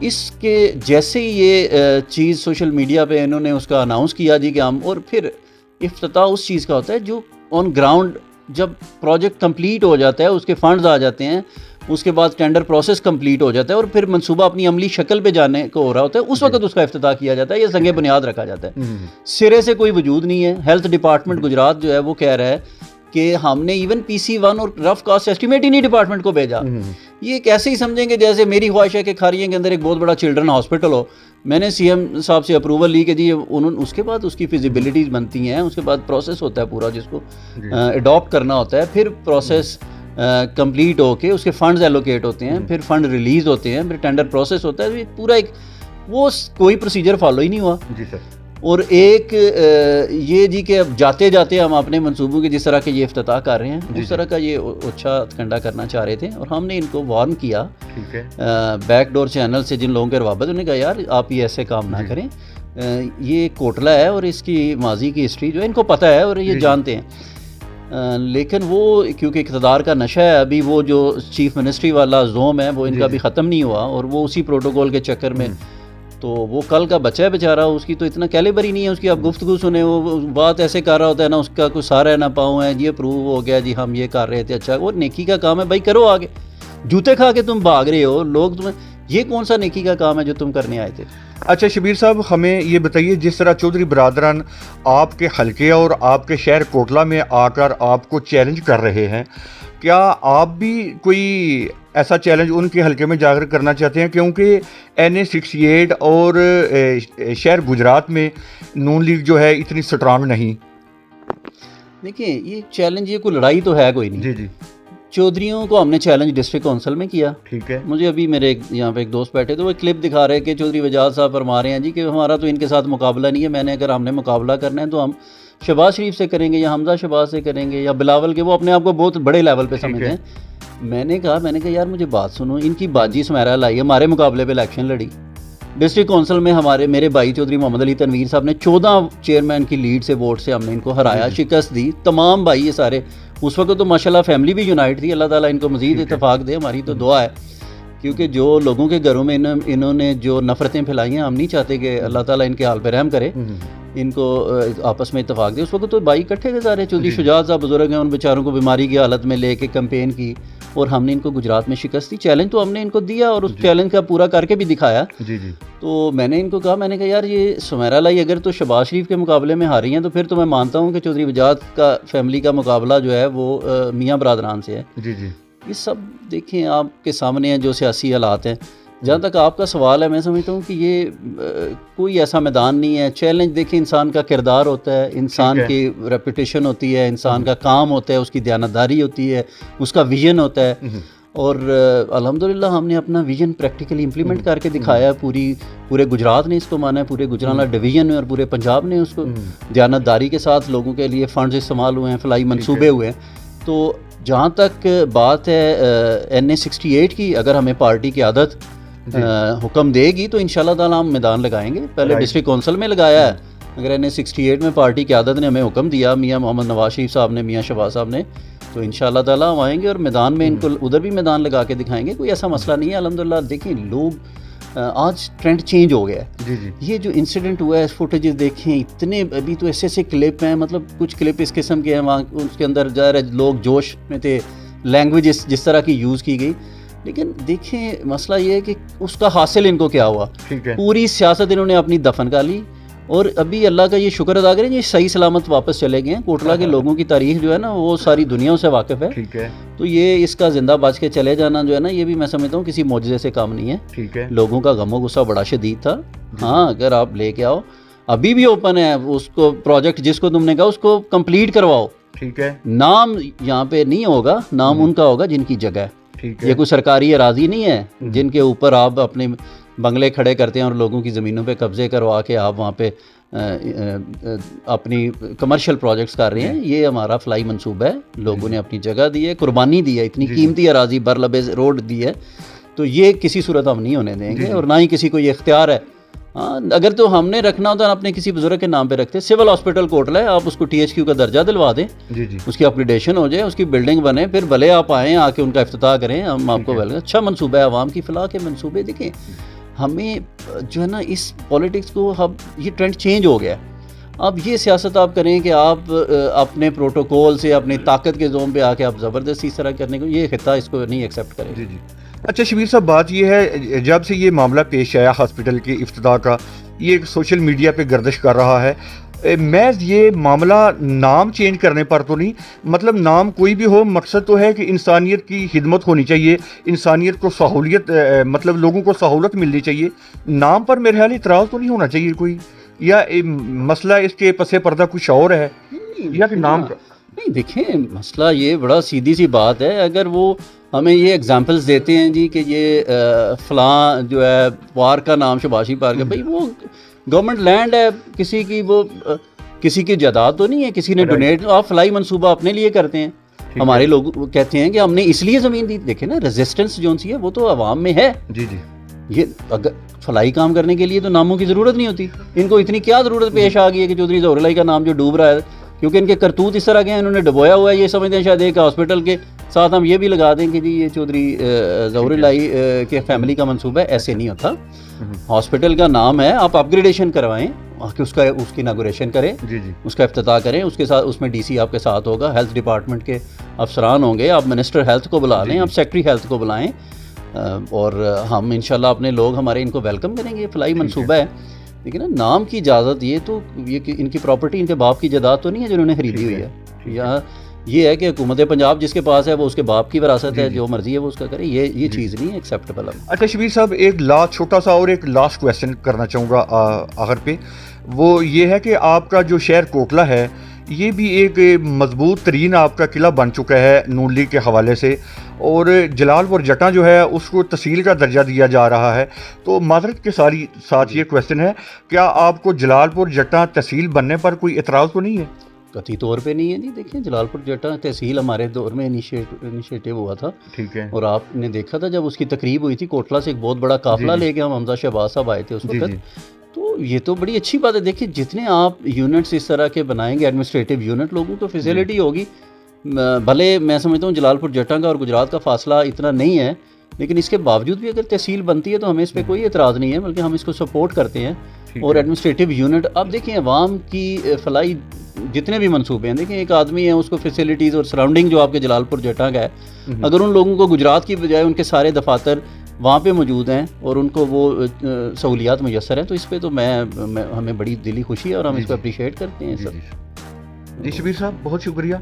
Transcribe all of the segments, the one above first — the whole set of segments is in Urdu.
اس کے جیسے ہی یہ چیز سوشل میڈیا پہ انہوں نے اس کا اناؤنس کیا جی کہ ہم، اور پھر افتتاح اس چیز کا ہوتا ہے جو آن گراؤنڈ جب پروجیکٹ کمپلیٹ ہو جاتا ہے، اس کے فنڈز آ جاتے ہیں، اس کے بعد ٹینڈر پروسیس کمپلیٹ ہو جاتا ہے اور پھر منصوبہ اپنی عملی شکل پہ جانے کو ہو رہا ہوتا ہے، اس وقت اس کا افتتاح کیا جاتا ہے، یہ سنگ بنیاد رکھا جاتا ہے۔ سرے سے کوئی وجود نہیں ہے۔ ہیلتھ ڈپارٹمنٹ گجرات جو ہے وہ کہہ رہا ہے کہ ہم نے ایون PC1 اور رف کاسٹ ایسٹیمیٹ ہی نہیں ڈپارٹمنٹ کو بھیجا۔ یہ کیسے ہی سمجھیں گے جیسے میری خواہش ہے کہ کھاریے کے اندر ایک بہت بڑا چلڈرن ہاسپٹل ہو، میں نے CM صاحب سے اپروول لی کہ جی اس کے بعد اس کی فیزیبلٹیز بنتی ہیں، اس کے بعد پروسیس ہوتا ہے پورا جس کو اڈاپٹ کرنا ہوتا ہے، پھر پروسیس کمپلیٹ ہو کے اس کے فنڈز ایلوکیٹ ہوتے ہیں، پھر فنڈ ریلیز ہوتے ہیں، پھر ٹینڈر پروسیس ہوتا ہے، پورا ایک وہ کوئی پروسیجر فالو ہی نہیں ہوا۔ جی سر۔ اور ایک یہ جی کہ اب جاتے جاتے ہم اپنے منصوبوں کے جس طرح کے یہ افتتاح کر رہے ہیں اس طرح کا یہ اچھا کنڈا کرنا چاہ رہے تھے، اور ہم نے ان کو وارن کیا بیک ڈور چینل سے جن لوگوں کے روابط، انہوں نے کہا یار آپ یہ ایسے کام نہ کریں، یہ کوٹلہ ہے اور اس کی ماضی کی ہسٹری جو ہے ان کو پتہ ہے اور یہ جانتے ہیں، لیکن وہ کیونکہ اقتدار کا نشہ ہے، ابھی وہ جو چیف منسٹری والا زوم ہے وہ ان کا بھی ختم نہیں ہوا، اور وہ اسی پروٹوکول کے چکر میں، تو وہ کل کا بچہ ہے بیچارہ، اس کی تو اتنا کیلیبر ہی نہیں ہے اس کی، آپ گفتگو سنیں وہ بات ایسے کر رہا ہوتا ہے نا، اس کا کوئی سارا ہے نہ پاؤں ہے، یہ پروو ہو گیا جی ہم یہ کر رہے تھے، اچھا وہ نیکی کا کام ہے بھائی کرو آگے، جوتے کھا کے تم بھاگ رہے ہو، لوگ تمہیں یہ کون سا نیکی کا کام ہے جو تم کرنے آئے تھے؟ اچھا شبیر صاحب ہمیں یہ بتائیے، جس طرح چودھری برادران آپ کے حلقے اور آپ کے شہر کوٹلہ میں آ کر آپ کو چیلنج کر رہے ہیں، کیا آپ بھی کوئی ایسا چیلنج ان کے حلقے میں جا کر کرنا چاہتے ہیں؟ کیونکہ NA68 اور شہر گجرات میں نون لیگ جو ہے اتنی سٹرانگ نہیں۔ دیکھیں یہ چیلنج، یہ کوئی لڑائی تو ہے کوئی نہیں۔ جی جی۔ چودھریوں کو ہم نے چیلنج ڈسٹرکٹ کونسل میں کیا۔ ٹھیک ہے۔ مجھے ابھی میرے یہاں پہ ایک دوست بیٹھے تو وہ کلپ دکھا رہے کہ چودھری وجاد صاحب فرما رہے ہیں جی کہ ہمارا تو ان کے ساتھ مقابلہ نہیں ہے، میں نے اگر ہم نے مقابلہ کرنا ہے تو ہم شہباز شریف سے کریں گے یا حمزہ شہباز سے کریں گے یا بلاول کے، وہ اپنے آپ کو بہت بڑے لیول پہ سمجھتے ہیں۔ میں نے کہا یار مجھے بات سنو، ان کی باجی سمیرا لائی ہمارے مقابلے پہ الیکشن لڑی ڈسٹرکٹ کونسل میں، میرے بھائی چودھری محمد علی تنویر صاحب نے 14 چیئرمین کی لیڈ سے ووٹ سے ہم نے ان کو ہرایا، شکست دی، تمام بھائی یہ سارے، اس وقت تو ماشاءاللہ فیملی بھی یونائٹ تھی، اللہ تعالیٰ ان کو مزید اتفاق دے، ہماری تو دعا ہے، کیونکہ جو لوگوں کے گھروں میں انہوں نے جو نفرتیں پھیلائی ہیں، ہم نہیں چاہتے کہ اللہ تعالیٰ ان کے حال پہ رحم کرے، ان کو آپس میں اتفاق دے۔ اس وقت تو بھائی اکٹھے تھے سارے، چودھری شجاعت صاحب بزرگ ہیں، ان بیچاروں کو بیماری کی حالت میں لے کے کمپین کی اور ہم نے ان کو گجرات میں شکست دی۔ چیلنج تو ہم نے ان کو دیا اور اس چیلنج کا پورا کر کے بھی دکھایا۔ جی جی۔ تو میں نے ان کو کہا یار یہ سمیرا لائی اگر تو شہباز شریف کے مقابلے میں ہاری ہیں تو پھر تو میں مانتا ہوں کہ چودھری وجاد کا فیملی کا مقابلہ جو ہے وہ میاں برادران سے ہے۔ جی جی۔ یہ سب دیکھیں آپ کے سامنے ہیں جو سیاسی حالات ہیں۔ جہاں تک آپ کا سوال ہے، میں سمجھتا ہوں کہ یہ کوئی ایسا میدان نہیں ہے۔ چیلنج دیکھیں انسان کا کردار ہوتا ہے، انسان کی ریپوٹیشن ہوتی ہے، انسان کا کام ہوتا ہے، اس کی دیانتداری ہوتی ہے، اس کا ویژن ہوتا ہے، اور الحمدللہ ہم نے اپنا ویژن پریکٹیکلی امپلیمنٹ کر کے دکھایا ہے۔ پورے گجرات نے اس کو مانا ہے، پورے گجرانوالا ڈویژن میں اور پورے پنجاب نے اس کو دیانتداری کے ساتھ لوگوں کے لیے فنڈز استعمال ہوئے ہیں، فلاحی منصوبے ہوئے ہیں۔ تو جہاں تک بات ہے NA68 کی، اگر ہمیں پارٹی کی عادت حکم دے گی تو انشاءاللہ تعالیٰ ہم میدان لگائیں گے۔ پہلے ڈسٹرکٹ کونسل میں لگایا ہے، اگر NA68 میں پارٹی کی عادت نے ہمیں حکم دیا، میاں محمد نواز شریف صاحب نے، میاں شہباز صاحب نے، تو انشاءاللہ تعالیٰ ہم آئیں گے اور میدان میں ان کو ادھر بھی میدان لگا کے دکھائیں گے، کوئی ایسا مسئلہ نہیں ہے۔ الحمدللہ دیکھیں لوگ آج ٹرینڈ چینج ہو گیا ہے۔ جی جی۔ یہ جو انسیڈنٹ ہوا ہے، فوٹیجز دیکھیں، اتنے ابھی تو ایسے کلپ ہیں، مطلب کچھ کلپ اس قسم کے ہیں، وہاں اس کے اندر ظاہر ہے لوگ جوش میں تھے، لینگویج جس طرح کی یوز کی گئی، لیکن دیکھیں مسئلہ یہ ہے کہ اس کا حاصل ان کو کیا ہوا۔ پوری سیاست انہوں نے اپنی دفن کر لی، اور ابھی اللہ کا یہ شکر ادا کریں یہ صحیح سلامت واپس چلے گئے ہیں۔ کوٹلہ کے لوگوں کی تاریخ جو ہے نا وہ ساری دنیا سے واقف ہے، تو یہ اس کا زندہ بچ کے چلے جانا جو ہے نا، یہ بھی میں سمجھتا ہوں کسی معجزے سے کام نہیں ہے۔ لوگوں کا غم و غصہ بڑا شدید تھا۔ ہاں اگر آپ لے کے آؤ، ابھی بھی اوپن ہے اس کو، پروجیکٹ جس کو تم نے کہا اس کو کمپلیٹ کرواؤ۔ ٹھیک ہے، نام یہاں پہ نہیں ہوگا، نام ان کا ہوگا جن کی جگہ ہے۔ یہ کوئی سرکاری اراضی نہیں ہے جن کے اوپر آپ اپنے بنگلے کھڑے کرتے ہیں اور لوگوں کی زمینوں پہ قبضے کروا کے آپ وہاں پہ اپنی کمرشل پروجیکٹس کر رہے ہیں۔ یہ ہمارا فلائی منصوبہ ہے، لوگوں نے اپنی جگہ دی ہے، قربانی دی ہے، اتنی قیمتی اراضی برلب روڈ دی ہے، تو یہ کسی صورت ہم نہیں ہونے دیں گے، اور نہ ہی کسی کو یہ اختیار ہے۔ ہاں اگر تو ہم نے رکھنا ہوتا اپنے کسی بزرگ کے نام پہ رکھتے۔ سول ہاسپٹل کوٹلہ ہے، آپ اس کو THQ کا درجہ دلوا دیں، اس کی اپگریڈیشن ہو جائے، اس کی بلڈنگ بنے، پھر بھلے آپ آئیں، آ کے ان کا افتتاح کریں، ہم آپ کو اچھا منصوبہ ہے، عوام کی فلاح کے منصوبے۔ دیکھیں ہمیں جو ہے نا اس پولیٹکس کو اب یہ ٹرینڈ چینج ہو گیا ہے. اب یہ سیاست آپ کریں کہ آپ اپنے پروٹوکول سے اپنی طاقت کے زوم پہ آ کے آپ زبردستی اس طرح کرنے کو, یہ خطہ اس کو نہیں ایکسیپٹ کرے. جی جی. اچھا شبیر صاحب, بات یہ ہے جب سے یہ معاملہ پیش آیا ہاسپٹل کی افتتاح کا, یہ سوشل میڈیا پہ گردش کر رہا ہے. محض یہ معاملہ نام چینج کرنے پر تو نہیں, مطلب نام کوئی بھی ہو, مقصد تو ہے کہ انسانیت کی خدمت ہونی چاہیے, انسانیت کو سہولیت, مطلب لوگوں کو سہولت ملنی چاہیے. نام پر میرے خیال اعتراض تو نہیں ہونا چاہیے کوئی, یا مسئلہ اس کے پس پردہ کچھ اور ہے, یا کہ نام کا نہیں. دیکھیں مسئلہ یہ بڑا سیدھی سی بات ہے. اگر وہ ہمیں یہ ایگزامپلس دیتے ہیں جی کہ یہ فلاں جو ہے پارک کا نام شباشی پارک ہے, بھائی وہ گورنمنٹ لینڈ ہے کسی کی, وہ کسی کی جائیداد تو نہیں ہے, کسی نے ڈونیٹ, آپ فلائی منصوبہ اپنے لیے کرتے ہیں. ہمارے لوگ کہتے ہیں کہ ہم نے اس لیے زمین دی. دیکھیں نا ریزسٹنس جو سی ہے وہ تو عوام میں ہے. جی جی. یہ اگر فلائی کام کرنے کے لیے تو ناموں کی ضرورت نہیں ہوتی. ان کو اتنی کیا ضرورت پیش آ گئی ہے کہ چودھری ظہور الہی کا نام جو ڈوب رہا ہے, کیونکہ ان کے کرتوت اس طرح کے ہیں, انہوں نے ڈبویا ہوا ہے. یہ سمجھتے ہیں شاید ایک ہاسپٹل کے ساتھ ہم یہ بھی لگا دیں کہ جی یہ چودھری ظہور الہی کے فیملی کا منصوبہ ہے. ایسے نہیں ہوتا. ہاسپٹل کا نام ہے, آپ اپ گریڈیشن کروائیں, اس کی اناگوریشن کریں, اس کا افتتاح کریں, اس کے ساتھ اس میں ڈی سی آپ کے ساتھ ہوگا, ہیلتھ ڈپارٹمنٹ کے افسران ہوں گے, آپ منسٹر ہیلتھ کو بلا لیں, آپ سیکٹری ہیلتھ کو بلائیں, اور ہم انشاءاللہ اپنے لوگ ہمارے ان کو ویلکم کریں گے. فلائی منصوبہ ہے. لیکن نا نام کی اجازت, یہ تو یہ ان کی پراپرٹی, ان کے باپ کی جائیداد تو نہیں ہے جنہوں نے خریدی ہوئی ہے. یا یہ ہے کہ حکومت پنجاب جس کے پاس ہے وہ اس کے باپ کی وراثت ہے, جو مرضی ہے وہ اس کا کرے. یہ چیز نہیں ہے ایکسیپٹیبل. اچھا شبیر صاحب, ایک چھوٹا سا اور ایک لاسٹ کویسچن کرنا چاہوں گا آخر پہ. وہ یہ ہے کہ آپ کا جو شہر کوٹلہ ہے یہ بھی ایک مضبوط ترین آپ کا قلعہ بن چکا ہے نون لیگ کے حوالے سے, اور جلال پور جٹاں جو ہے اس کو تحصیل کا درجہ دیا جا رہا ہے. تو معذرت کے ساتھ یہ کویسچن ہے, کیا آپ کو جلال پور جٹاں تحصیل بننے پر کوئی اعتراض تو نہیں ہے؟ قطعی طور پہ نہیں ہے جی. دیکھیں جلال پور جٹاں تحصیل ہمارے دور میں انیشیٹو ہوا تھا. ٹھیک ہے. اور آپ نے دیکھا تھا جب اس کی تقریب ہوئی تھی کوٹلہ سے ایک بہت بڑا قافلہ لے کے ہم حمزہ شہباز صاحب آئے تھے اس وقت. تو یہ تو بڑی اچھی بات ہے. دیکھیں جتنے آپ یونٹس اس طرح کے بنائیں گے, ایڈمنسٹریٹو یونٹ, لوگوں کو فیسلٹی ہوگی. بھلے میں سمجھتا ہوں جلال پور جٹاں کا اور گجرات کا فاصلہ اتنا نہیں ہے, لیکن اس کے باوجود بھی اگر تحصیل بنتی ہے تو ہمیں اس پہ کوئی اعتراض نہیں ہے, بلکہ ہم اس کو سپورٹ کرتے ہیں. اور ایڈمنسٹریٹو یونٹ, اب دیکھیں عوام کی فلائی جتنے بھی منصوبے ہیں, دیکھیں ایک آدمی ہے اس کو فیسلٹیز اور سراؤنڈنگ جو آپ کے جلال پور جٹاں کا ہے, اگر ان لوگوں کو گجرات کی بجائے ان کے سارے دفاتر وہاں پہ موجود ہیں اور ان کو وہ سہولیات میسر ہیں, تو اس پہ تو ہمیں بڑی دلی خوشی ہے اور ہم اس کو اپریشیٹ کرتے ہیں سر. جی شبیر صاحب بہت شکریہ.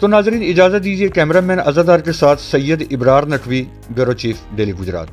تو ناظرین اجازت دیجیے, کیمرہ مین عزادار کے ساتھ Syed Abrar Naqvi, bureau chief daily Gujarat.